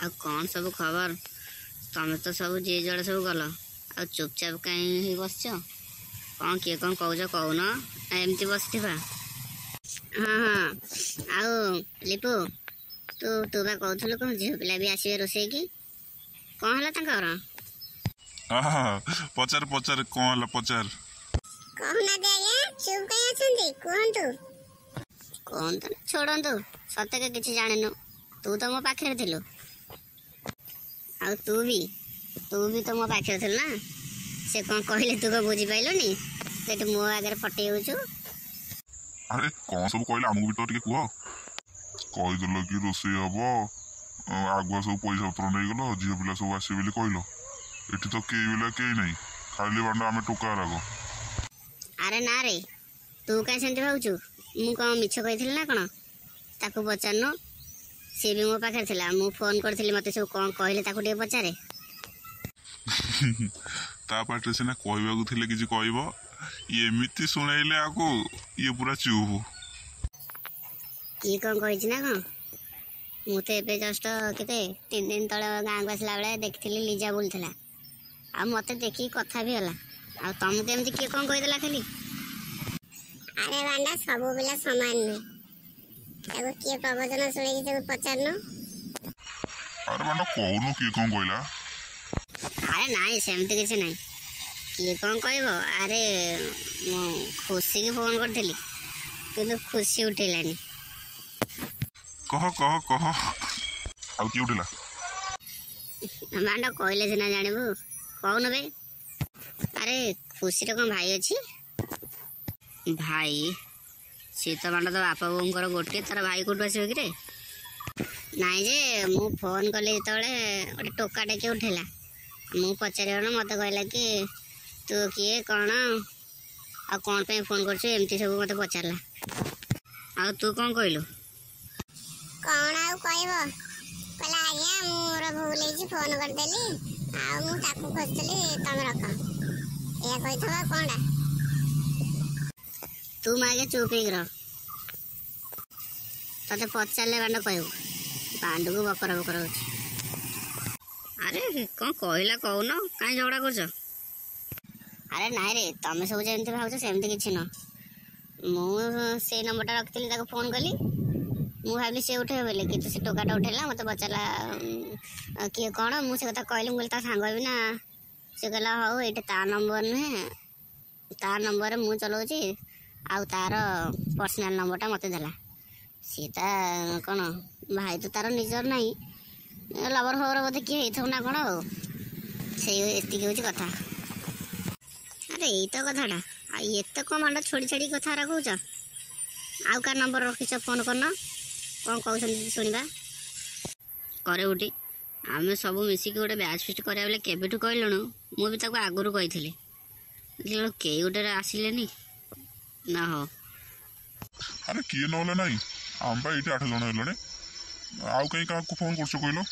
आ कौन सब खबर तमें तो सब जी जड़े सब गल आ चुपचाप कहीं बसच कौन किए कौन कौच कौन एमती बस हाँ हाँ आओ लिपु तू तू बा कहलु कौन झील पिला भी आसवे रोसे की कौन है पचार पचार कौन है पचार कहना दे आज्ञा चुप कहीं अछंती कहंतु कौन तो छोड़ंतु सत्य के किछि जानिनु तू तो मो पाखे थिलु आ तू भी तो मो पाखे थिल ना से कौन कहले तू को बुझी पाइलुनी सेठ मो आगे फटे होचु अरे कौन सब कहले हमको भी तो टिके कुह कहि देलो कि रोसे हबो आगुआ सब पैसा पत्र नहीं गलो झील पिला सब आसे बोली कहलो एठी तो केई बेला केई नहीं खाली बांडा आमे टोका रागो अरे ना रे तू कहीं सेंती भावचु मु कौन मिछ कही ना कौन ताकू पचारनु सी भी मो पाखे थिला मु फोन करथिली मते सब कौन कहले ताकू टे पचारे ता पाटे सिना कहबाकू थिले किछि कहबो एमिति सुनाइले आको ये पूरा चुप की कौन कहिछि ना कौन मु तो एबे जस्ट केते 3 दिन तळे गाँ को आसला बेले देखथिली लीजा बोलथिला आ मते देखि कथा भी होला आ तुमके एमती की कौन कहि देला खाली अरे बांडा सबो बिला समान नहीं ताको किए प्रवचन सुने कि ताको पचारनु अरे बांडा कहनु की कौन कहला अरे नाई सेमती किसी नहीं किए कौन कहबो अरे मु खुशी की फोन करथिली किंतु खुशी उठेलानी कह कह कह आउ की उठिला मांडा कहले सिना जानिबु कौन बे अरे खुशी रे कौन भाई अछि भाई सी तो मांडा तो बापा बोंकर गोटे तार भाई कोट आसबे कि रे नाई जे मु फोन कली तळे गोटे टोका टे उठेला मु पचारे मत कहला कि तू किए कौन आ कौन पे फोन करछु एमती सब मत पचारला आ तू कौन कहलु कौन आउ कहबो कहला आज्ञा मोर भूल हेछि फोन कर देली आ मु ताकू खोजतली तम रख या कहिथबा कोनडा तू मागे चुप ही रह तते पचारले बांड कहबो बांड को बकर बकर होछि अरे कौन कहला कहून कहीं झगड़ा करछ अरे नाई रे तमें सब जेमती भावछ सेमती किछि न मु से नंबरटा रखथिली ताको फोन कली मु भाबली से उठे बोले कि से टोकाटा उठेला मत बचाला किए कौन मु से कथा कहली मु ता सांग भी ना से कहला हो एटा ता नंबर नुहे ता नंबर मु चलाउची आउ तार पर्सनल नंबरटा मते देला सीता कौन भाई तो तार निजर नहीं लवर फवर बोधे किए हेथौ ना कौन हो से एतिक होची कथा अरे यही तो कथाटा आ एते कम मांडा छोड़ी छाड़ी कथा रखुच आउ का नंबर रखिच फोन करना कौन कहते शुणा करे उठी आम सब मिसिक गोटे बैच फिस्ट करा बेले केबेठू कहलुणु मु भी ताको आगुरु कहिथिली कई गोटे आसिले ना हो अरे किए नहले नहीं हम बा एठी 8 जण हेलणे आउ कहीं का फोन करछो कहलो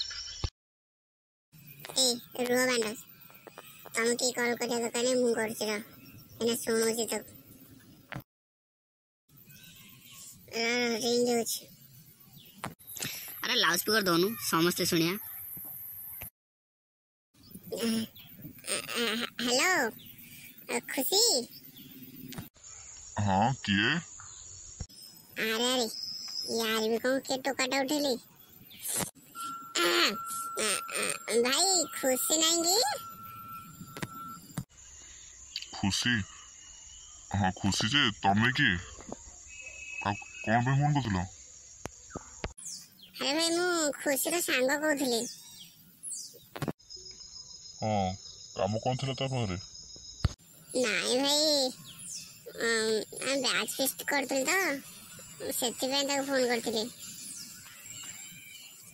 ए रुआ बांडा तम की कॉल करिया दकाने मु करछि रा एना सुनोछि तो रिंग होछि अरे लाउड स्पीकर दोनु समस्त सुनिया हेलो खुशी हाँ किए अरे अरे यार भी कौन के टोकाटा उठेली भाई खुशी नहीं गी खुशी हाँ खुशी जे तमे की कौन पे फोन करथिलो अरे भाई मु खुशी रो सांग कहउथली हाँ काम कौन थिला ता पारे नाई भाई हम बैच फिस्ट करथली तो सेति पे ताको फोन करथली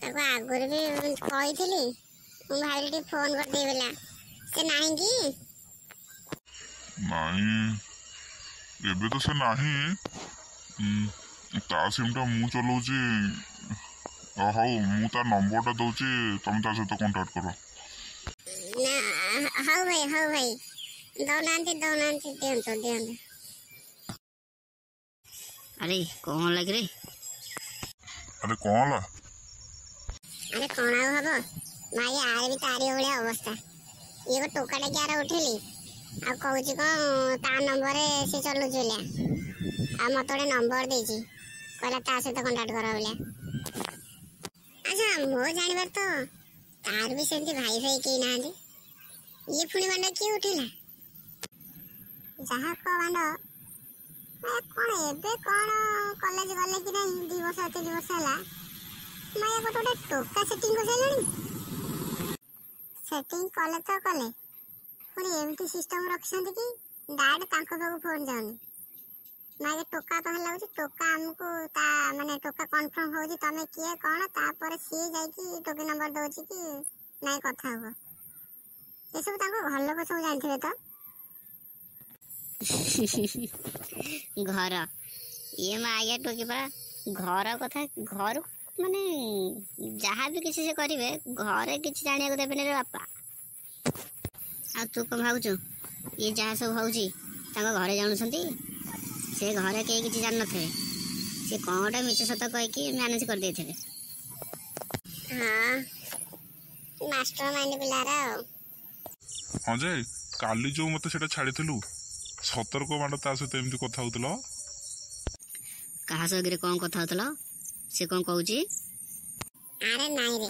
ताको आगुर भी कहिथली मु भाई फोन कर दे बेला से नाही की नहीं एबे तो से नहीं ता सिमटा मु चलाउची हौ मु ता नंबरटा दउची तुम ता सहित कांटेक्ट करो ना हाउ भाई दौनांती दियंतो अरे कौन लग रे अरे कौन ला ଆରେ କଣ ଆଉ ହବ ମାଇ ଆରେ ବି ତାରି ଭଳିଆ ଅବସ୍ଥା। ଇଏ ଗୋଟେ ଟୋକାଟା କି ଆର ଉଠେଇଲି ଆଉ କହୁଛି କଣ ତା ନମ୍ବରରେ ସେ ଚଲୁଛି ବୋଲିଆ। ଆଉ ମତେ ଗୋଟେ ନମ୍ବର ଦେଇଛି କହିଲା ତା ସହିତ କଣ୍ଟାକ୍ଟ କର ବୋଲିଆ। ଆଚ୍ଛା ମୋ ଜାଣିବାର ତ ତାର ବି ସେମିତି ଭାଇ ଭାଇ କେହି ନାହାନ୍ତି। ଇଏ ପୁଣି ବାଣ୍ଡ କିଏ ଉଠେଇଲା? ଯାହା କହ ବାଣ୍ଡ କଣ ଏବେ କଣ କଲେଜ ଗଲେ କି ନାହିଁ 2 ବର୍ଷ 3 ବର୍ଷ ହେଲା ମାୟା ଗୋଟେ ଟୋକା ସେଟିଂ କରିସାରିଲାଣି। ସେଟିଂ କଲେ ତ କଲେ ପୁଣି ଏମିତି ସିଷ୍ଟମ ରଖିଛନ୍ତି କି ଡାଇରେକ୍ଟ ତାଙ୍କ ପାଖକୁ ଫୋନ ଯାଉନି। ମାୟା ଟୋକା ତ ହେଲା ହଉଛି ଟୋକା ଆମକୁ ତା ମାନେ ଟୋକା କନଫର୍ମ ହଉଛି ତମେ କିଏ କଣ ତାପରେ ସିଏ ଯାଇକି ଟୋକି ନମ୍ବର ଦଉଛି କି ନାଇଁ କଥା ହୁଅ। ଏସବୁ ତାଙ୍କ ଘର ଲୋକ ସବୁ ଜାଣିଥିବେ ତ। ଘର ଇଏ ମା ଆଜ୍ଞା ଟୋକି ପରା ଘର କଥା ଘରୁ ମାନେ ଯାହା ବି କିଛି ସେ କରିବେ ଘରେ କିଛି ଜାଣିବାକୁ ଦେବେନି ରେ ବାପା। ଆଉ ତୁ କଣ ଭାବୁଛୁ ଇଏ ଯାହା ସବୁ ହଉଛି ତାଙ୍କ ଘରେ ଜାଣୁଛନ୍ତି? ସେ ଘରେ କେହି କିଛି ଜାଣିନଥିବେ। ସେ କଣ ଗୋଟେ ମିଛ ସତ କହିକି ମ୍ୟାନେଜ କରିଦେଇଥିବେ। ହଁ ମାଷ୍ଟର ମାଇଣ୍ଡ ପିଲାରା ଆଉ। ହଁ ଯେ କାଲି ଯୋଉ ମତେ ସେଟା ଛାଡ଼ିଥିଲୁ ସତର୍କ ବାଣ୍ଡ ତା ସହିତ ଏମିତି କଥା ହଉଥିଲ। କାହା ସଙ୍ଗରେ କଣ କଥା ହଉଥିଲ? ସେ କଣ କହୁଛି? ଆରେ ନାଇଁ ରେ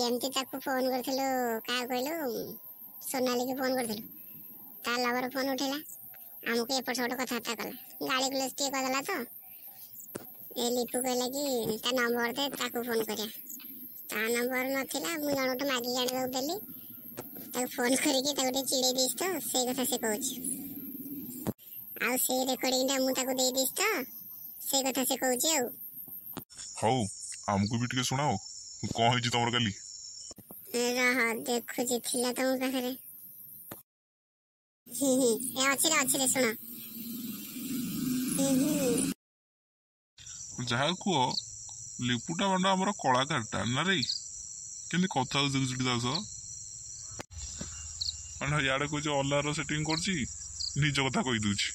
ଏମିତି ତାକୁ ଫୋନ କରିଥିଲୁ କାହାକୁ କହିଲୁ ସୋନାଲିକୁ ଫୋନ କରିଥିଲୁ। ତା ଲଭର ଫୋନ ଉଠେଇଲା ଆମକୁ ଏପଟ ସେପଟ କଥାବାର୍ତ୍ତା କଲା ଗାଳି ଗୁଲଜ ଟିକେ କରିଦେଲା ତ। ଏ ଲିପୁ କହିଲା କି ତା ନମ୍ବର ଦେ ତାକୁ ଫୋନ କରିବା। ତା ନମ୍ବର ନଥିଲା ମୁଁ ଜଣଠୁ ମାଗିକି ଆଣିବାକୁ ଦେଲି। ତାକୁ ଫୋନ କରିକି ତାକୁ ଟିକେ ଚିଡ଼େଇ ଦେଇଛି ତ ସେଇ କଥା ସେ କହୁଛି। ଆଉ ସେଇ ରେକର୍ଡିଂଟା ମୁଁ ତାକୁ ଦେଇ ଦେଇଛି ତ ସେଇ କଥା ସେ କହୁଛି ଆଉ। ହଉ ଆମକୁ ବି ଟିକେ ଶୁଣାଅ କଣ ହେଇଛି ତମର କାଲି? ରହ ଦେଖୁଛି ଥିଲା ତମ ପାଖରେ। ଅଛି ରେ ଶୁଣ। ଯାହା କୁହ ଲିପୁଟା ବାଣ୍ଡ ଆମର କଳାକାରଟା ନା ରେ କେମିତି କଥା ହଉଛି ଦେଖୁଛୁ ତା ସହ। ମାନେ ଇଆଡେ କହୁଛି ଅଲାର ସେଟିଂ କରୁଛି ନିଜ କଥା କହିଦଉଛି।